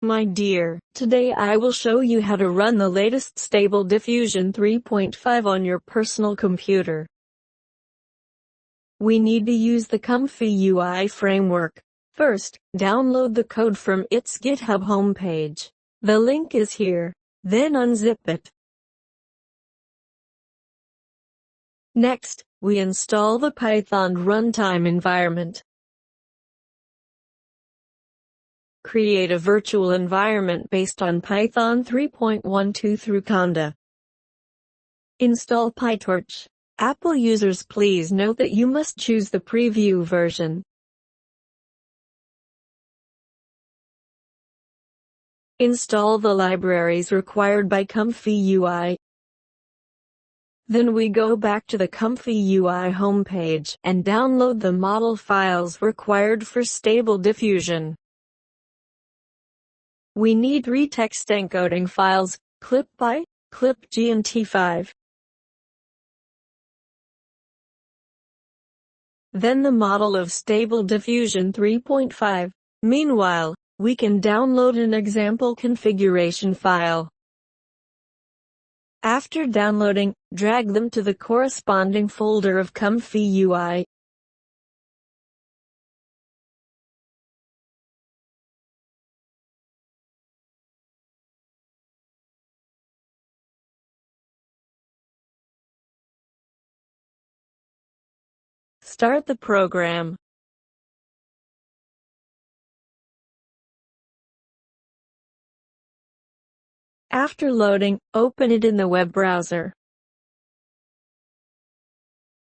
My dear, today I will show you how to run the latest stable diffusion 3.5 on your personal computer. We need to use the ComfyUI framework. First, download the code from its GitHub homepage. The link is here. Then unzip it. Next, we install the Python runtime environment. Create a virtual environment based on Python 3.12 through conda. Install PyTorch. Apple users, please note that you must choose the preview version. Install the libraries required by ComfyUI. Then we go back to the ComfyUI homepage and download the model files required for stable diffusion. We need 3 text encoding files, clip.py, clip.g and t5. Then the model of stable diffusion 3.5. Meanwhile, we can download an example configuration file. After downloading, drag them to the corresponding folder of ComfyUI. Start the program. After loading, open it in the web browser.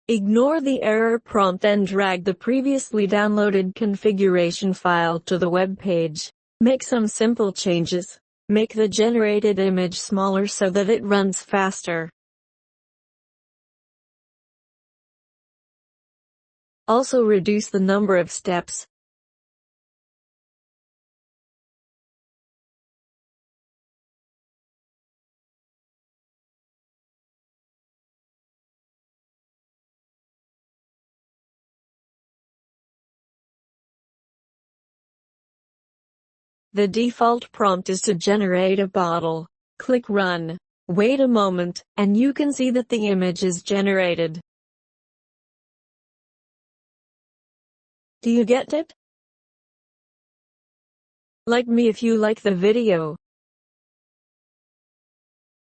Ignore the error prompt and drag the previously downloaded configuration file to the web page. Make some simple changes. Make the generated image smaller so that it runs faster. Also reduce the number of steps. The default prompt is to generate a bottle. Click Run. Wait a moment, and you can see that the image is generated. Do you get it? Like me if you like the video.